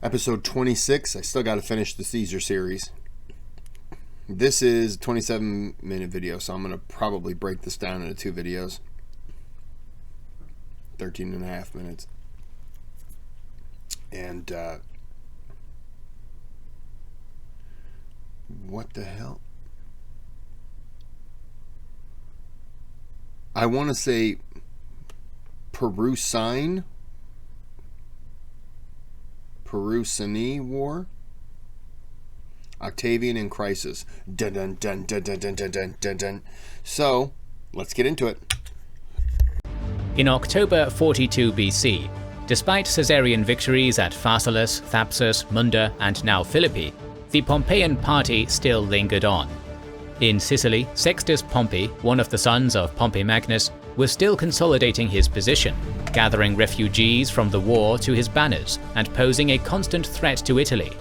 Episode 26. I still got to finish the Caesar series. This is a 27-minute video, so I'm going to probably break this down into 2 videos. 13 and a half minutes. And, what the hell? I want to say Perusine War. Octavian and Kris. Dun dun dun dun dun dun dun dun dun dun. So, let's get into it. In October 42 BC, despite Caesarian victories at Pharsalus, Thapsus, Munda, and now Philippi, the Pompeian party still lingered on. In Sicily, Sextus Pompey, one of the sons of Pompey Magnus, was still consolidating his position, gathering refugees from the war to his banners and posing a constant threat to Italy.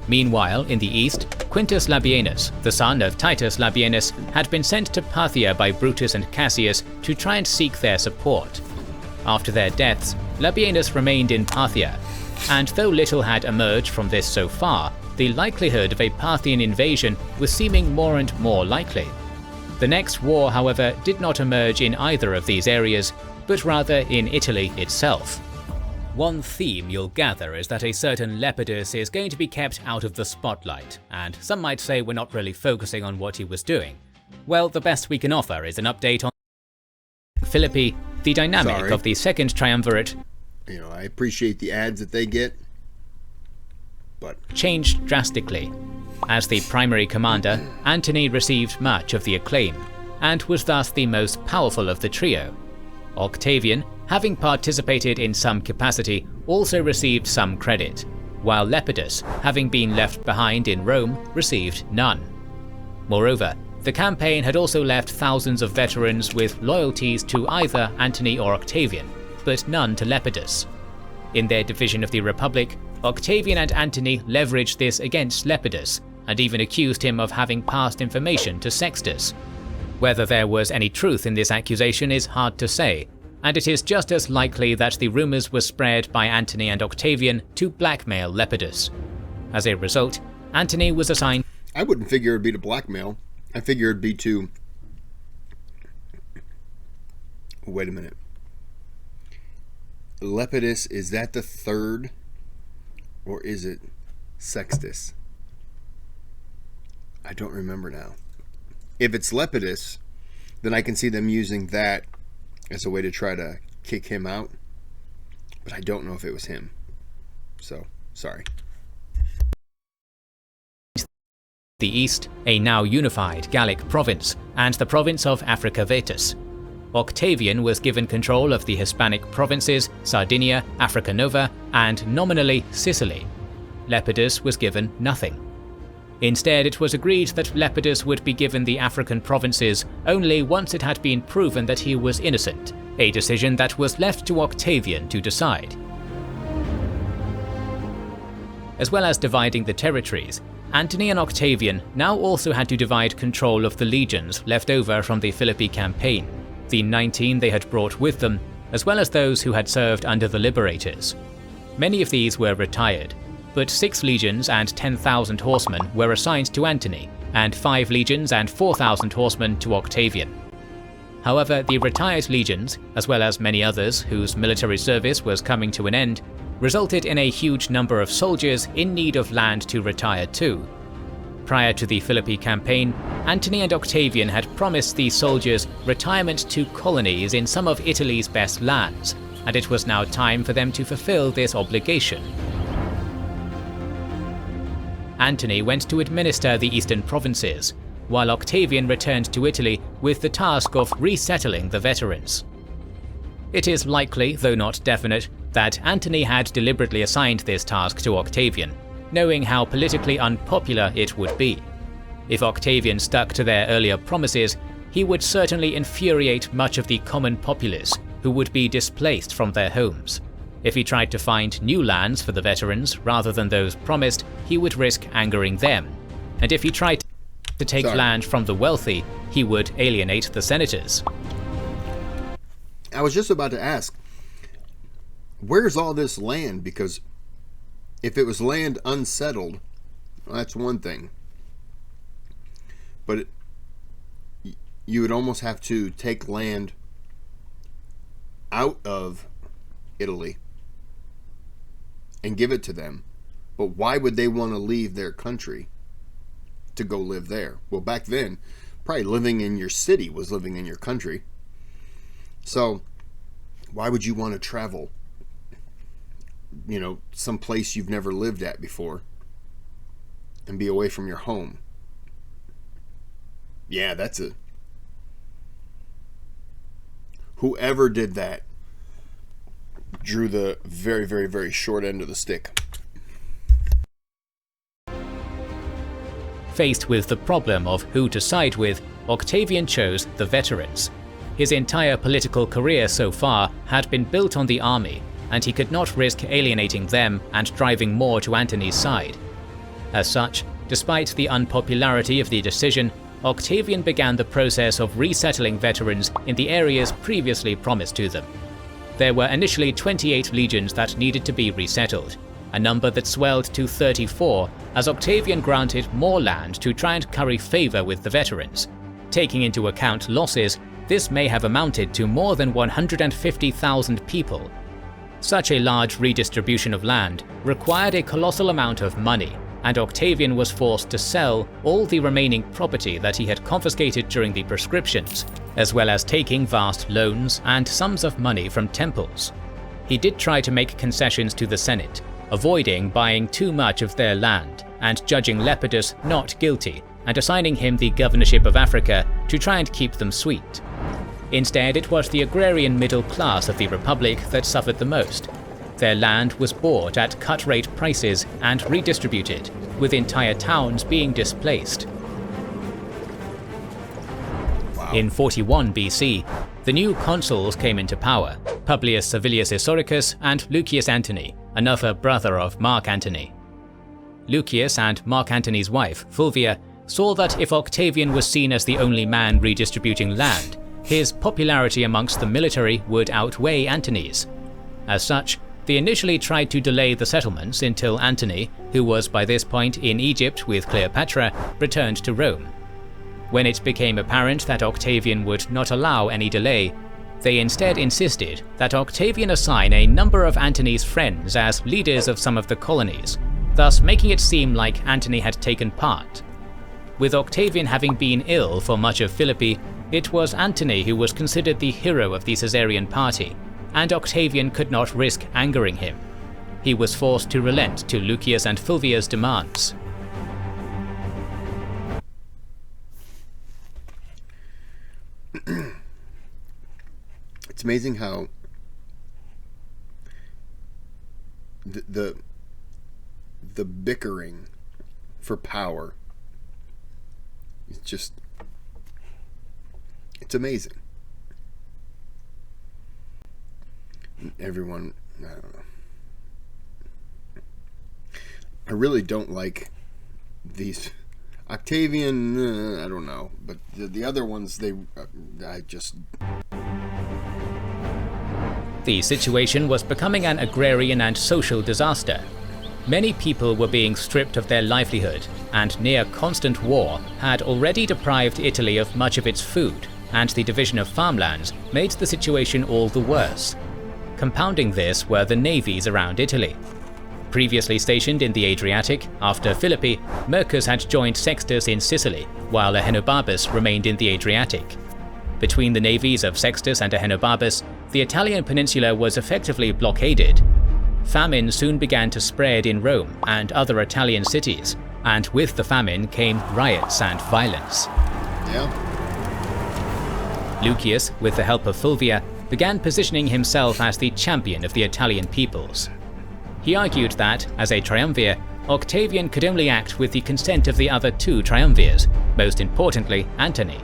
Meanwhile, in the east, Quintus Labienus, the son of Titus Labienus, had been sent to Parthia by Brutus and Cassius to try and seek their support. After their deaths, Labienus remained in Parthia, and though little had emerged from this so far, the likelihood of a Parthian invasion was seeming more and more likely. The next war, however, did not emerge in either of these areas, but rather in Italy itself. One theme you'll gather is that a certain Lepidus is going to be kept out of the spotlight, and some might say we're not really focusing on what he was doing. Well, the best we can offer is an update on Philippi, the dynamic of the Second Triumvirate. You know, I appreciate the ads that they get, but changed drastically. As the primary commander, Antony received much of the acclaim, and was thus the most powerful of the trio. Octavian, having participated in some capacity, also received some credit, while Lepidus, having been left behind in Rome, received none. Moreover, the campaign had also left thousands of veterans with loyalties to either Antony or Octavian, but none to Lepidus. In their division of the Republic, Octavian and Antony leveraged this against Lepidus, and even accused him of having passed information to Sextus. Whether there was any truth in this accusation is hard to say, and it is just as likely that the rumours were spread by Antony and Octavian to blackmail Lepidus. As a result, Antony was assigned... I wouldn't figure it'd be to blackmail. I figure it'd be to... Wait a minute. Lepidus, is that the third? Or is it Sextus? I don't remember now. If it's Lepidus, then I can see them using that as a way to try to kick him out. But I don't know if it was him. So, sorry. The east, a now unified Gallic province, and the province of Africa Vetus. Octavian was given control of the Hispanic provinces, Sardinia, Africa Nova, and nominally Sicily. Lepidus was given nothing. Instead, it was agreed that Lepidus would be given the African provinces only once it had been proven that he was innocent, a decision that was left to Octavian to decide. As well as dividing the territories, Antony and Octavian now also had to divide control of the legions left over from the Philippi campaign, the 19 they had brought with them, as well as those who had served under the liberators. Many of these were retired, but 6 legions and 10,000 horsemen were assigned to Antony, and 5 legions and 4,000 horsemen to Octavian. However, the retired legions, as well as many others whose military service was coming to an end, resulted in a huge number of soldiers in need of land to retire to. Prior to the Philippi campaign, Antony and Octavian had promised these soldiers retirement to colonies in some of Italy's best lands, and it was now time for them to fulfill this obligation. Antony went to administer the eastern provinces, while Octavian returned to Italy with the task of resettling the veterans. It is likely, though not definite, that Antony had deliberately assigned this task to Octavian, knowing how politically unpopular it would be. If Octavian stuck to their earlier promises, he would certainly infuriate much of the common populace, who would be displaced from their homes. If he tried to find new lands for the veterans rather than those promised, he would risk angering them. And if he tried to take land from the wealthy, he would alienate the senators. I was just about to ask, where's all this land? Because if it was land unsettled, well, that's one thing. But you would almost have to take land out of Italy and give it to them. But why would they want to leave their country to go live there? Well, back then, probably living in your city was living in your country. So why would you want to travel, some place you've never lived at before and be away from your home? Yeah, whoever did that drew the very, very, very short end of the stick. Faced with the problem of who to side with, Octavian chose the veterans. His entire political career so far had been built on the army, and he could not risk alienating them and driving more to Antony's side. As such, despite the unpopularity of the decision, Octavian began the process of resettling veterans in the areas previously promised to them. There were initially 28 legions that needed to be resettled, a number that swelled to 34 as Octavian granted more land to try and curry favour with the veterans. Taking into account losses, this may have amounted to more than 150,000 people. Such a large redistribution of land required a colossal amount of money, and Octavian was forced to sell all the remaining property that he had confiscated during the proscriptions, as well as taking vast loans and sums of money from temples. He did try to make concessions to the Senate, avoiding buying too much of their land and judging Lepidus not guilty and assigning him the governorship of Africa to try and keep them sweet. Instead, it was the agrarian middle class of the Republic that suffered the most. Their land was bought at cut-rate prices and redistributed, with entire towns being displaced. Wow. In 41 BC, the new consuls came into power, Publius Servilius Esoricus and Lucius Antony, another brother of Mark Antony. Lucius and Mark Antony's wife, Fulvia, saw that if Octavian was seen as the only man redistributing land, his popularity amongst the military would outweigh Antony's. As such, they initially tried to delay the settlements until Antony, who was by this point in Egypt with Cleopatra, returned to Rome. When it became apparent that Octavian would not allow any delay, they instead insisted that Octavian assign a number of Antony's friends as leaders of some of the colonies, thus making it seem like Antony had taken part. With Octavian having been ill for much of Philippi, it was Antony who was considered the hero of the Caesarian party, and Octavian could not risk angering him. He was forced to relent to Lucius and Fulvia's demands. It's amazing how the bickering for power is just, it's amazing. Everyone, I don't know. I really don't like these. Octavian, I don't know, but the other ones, I just. The situation was becoming an agrarian and social disaster. Many people were being stripped of their livelihood, and near constant war had already deprived Italy of much of its food, and the division of farmlands made the situation all the worse. Compounding this were the navies around Italy. Previously stationed in the Adriatic, after Philippi, Mercus had joined Sextus in Sicily, while Ahenobarbus remained in the Adriatic. Between the navies of Sextus and Ahenobarbus, the Italian peninsula was effectively blockaded. Famine soon began to spread in Rome and other Italian cities, and with the famine came riots and violence. Yeah. Lucius, with the help of Fulvia, began positioning himself as the champion of the Italian peoples. He argued that, as a triumvir, Octavian could only act with the consent of the other two triumvirs, most importantly Antony.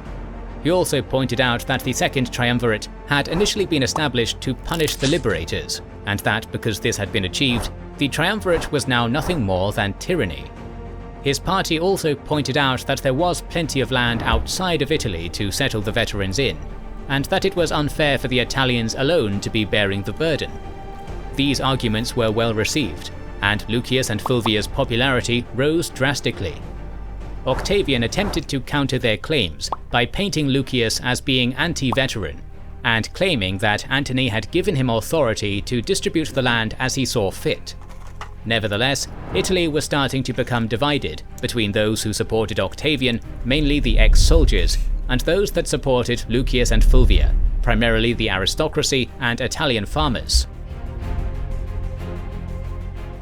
He also pointed out that the second triumvirate had initially been established to punish the liberators, and that because this had been achieved, the triumvirate was now nothing more than tyranny. His party also pointed out that there was plenty of land outside of Italy to settle the veterans in, and that it was unfair for the Italians alone to be bearing the burden. These arguments were well received, and Lucius and Fulvia's popularity rose drastically. Octavian attempted to counter their claims by painting Lucius as being anti-veteran, and claiming that Antony had given him authority to distribute the land as he saw fit. Nevertheless, Italy was starting to become divided between those who supported Octavian, mainly the ex-soldiers, and those that supported Lucius and Fulvia, primarily the aristocracy and Italian farmers.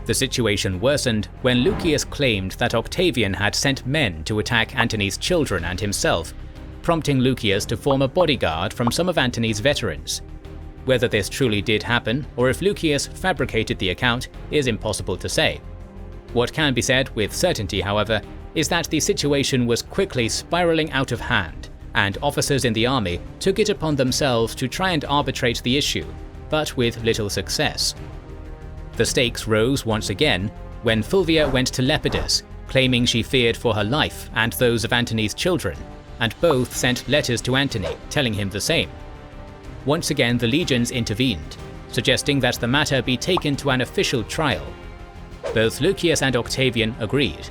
The situation worsened when Lucius claimed that Octavian had sent men to attack Antony's children and himself, prompting Lucius to form a bodyguard from some of Antony's veterans. Whether this truly did happen, or if Lucius fabricated the account, is impossible to say. What can be said with certainty, however, is that the situation was quickly spiraling out of hand, and officers in the army took it upon themselves to try and arbitrate the issue, but with little success. The stakes rose once again when Fulvia went to Lepidus, claiming she feared for her life and those of Antony's children, and both sent letters to Antony telling him the same. Once again the legions intervened, suggesting that the matter be taken to an official trial. Both Lucius and Octavian agreed.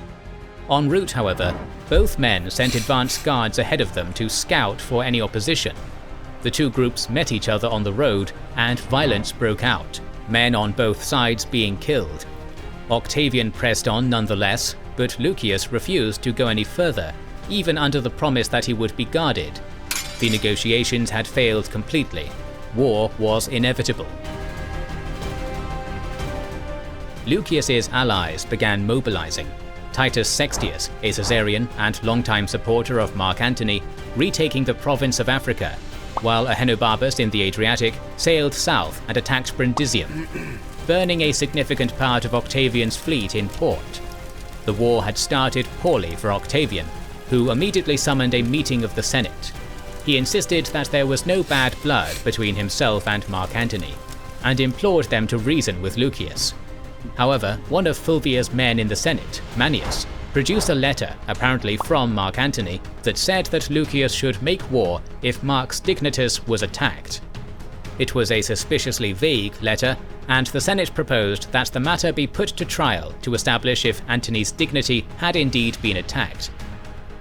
En route, however, both men sent advance guards ahead of them to scout for any opposition. The two groups met each other on the road, and violence broke out, men on both sides being killed. Octavian pressed on nonetheless, but Lucius refused to go any further, even under the promise that he would be guarded. The negotiations had failed completely. War was inevitable. Lucius's allies began mobilizing. Titus Sextius, a Caesarian and longtime supporter of Mark Antony, retaking the province of Africa, while Ahenobarbus in the Adriatic sailed south and attacked Brundisium, burning a significant part of Octavian's fleet in port. The war had started poorly for Octavian, who immediately summoned a meeting of the Senate. He insisted that there was no bad blood between himself and Mark Antony, and implored them to reason with Lucius. However, one of Fulvia's men in the Senate, Manius, produced a letter, apparently from Mark Antony, that said that Lucius should make war if Mark's Dignitas was attacked. It was a suspiciously vague letter, and the Senate proposed that the matter be put to trial to establish if Antony's dignity had indeed been attacked.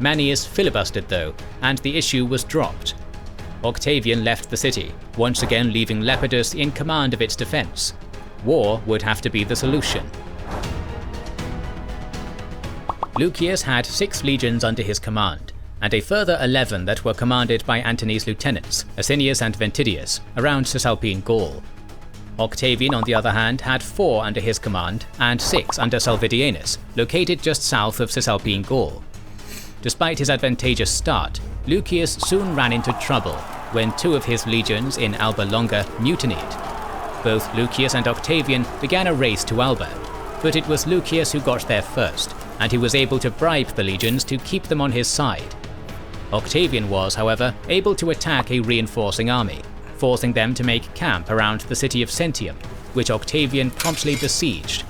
Manius filibustered though, and the issue was dropped. Octavian left the city, once again leaving Lepidus in command of its defense. War would have to be the solution. Lucius had 6 legions under his command, and a further 11 that were commanded by Antony's lieutenants, Asinius and Ventidius, around Cisalpine Gaul. Octavian, on the other hand, had 4 under his command and 6 under Salvidienus, located just south of Cisalpine Gaul. Despite his advantageous start, Lucius soon ran into trouble when 2 of his legions in Alba Longa mutinied. Both Lucius and Octavian began a race to Alba, but it was Lucius who got there first, and he was able to bribe the legions to keep them on his side. Octavian was, however, able to attack a reinforcing army, forcing them to make camp around the city of Sentium, which Octavian promptly besieged.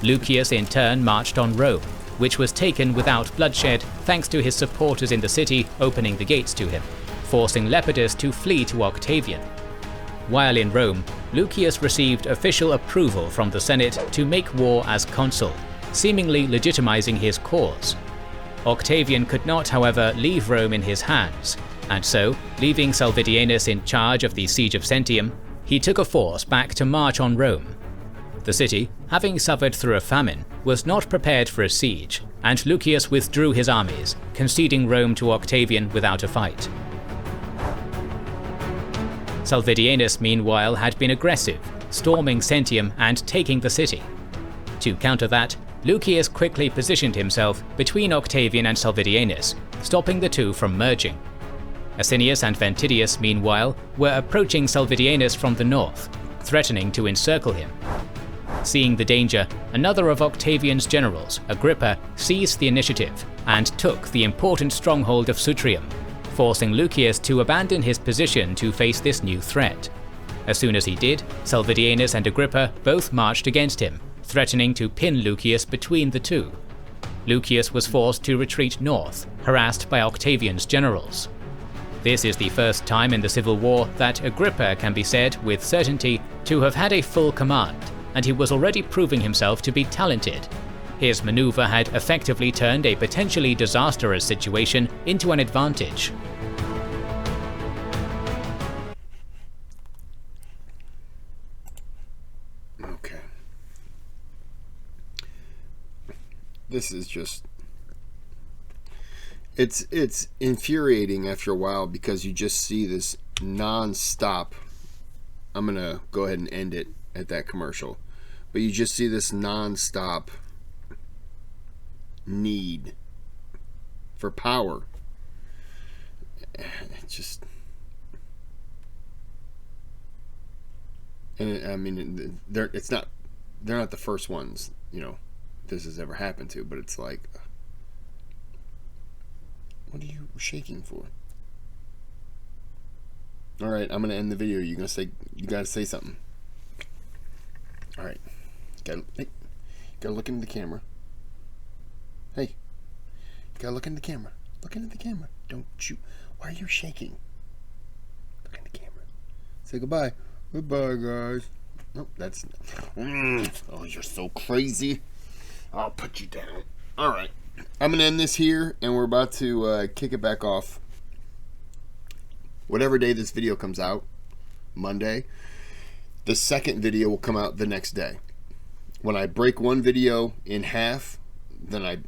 Lucius in turn marched on Rome, which was taken without bloodshed thanks to his supporters in the city opening the gates to him, forcing Lepidus to flee to Octavian. While in Rome, Lucius received official approval from the Senate to make war as consul, seemingly legitimizing his cause. Octavian could not, however, leave Rome in his hands, and so, leaving Salvidienus in charge of the siege of Sentium, he took a force back to march on Rome. The city, having suffered through a famine, was not prepared for a siege, and Lucius withdrew his armies, conceding Rome to Octavian without a fight. Salvidienus, meanwhile, had been aggressive, storming Sentium and taking the city. To counter that, Lucius quickly positioned himself between Octavian and Salvidienus, stopping the two from merging. Asinius and Ventidius, meanwhile, were approaching Salvidienus from the north, threatening to encircle him. Seeing the danger, another of Octavian's generals, Agrippa, seized the initiative and took the important stronghold of Sutrium, forcing Lucius to abandon his position to face this new threat. As soon as he did, Salvidienus and Agrippa both marched against him, threatening to pin Lucius between the two. Lucius was forced to retreat north, harassed by Octavian's generals. This is the first time in the civil war that Agrippa can be said with certainty to have had a full command, and he was already proving himself to be talented. His maneuver had effectively turned a potentially disastrous situation into an advantage. Okay. This is just... It's infuriating after a while because you just see this non-stop. I'm going to go ahead and end it at that commercial. But you just see this non-stop need for power. It's just... And I mean, they're not the first ones, this has ever happened to, but it's like, what are you shaking for? All right, I'm gonna end the video. You gotta say something. All right, gotta look into the camera. Hey, you gotta look into the camera. Look into the camera. Don't you? Why are you shaking? Look in the camera. Say goodbye. Goodbye, guys. Nope, that's... Oh, you're so crazy. I'll put you down. All right. I'm going to end this here, and we're about to kick it back off. Whatever day this video comes out, Monday, the second video will come out the next day. When I break one video in half, then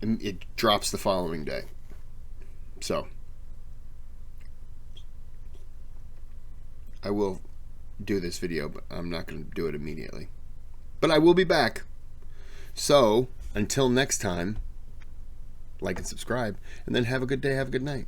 it drops the following day. So, I will do this video, but I'm not going to do it immediately. But I will be back. So, until next time, like and subscribe, and then have a good day, have a good night.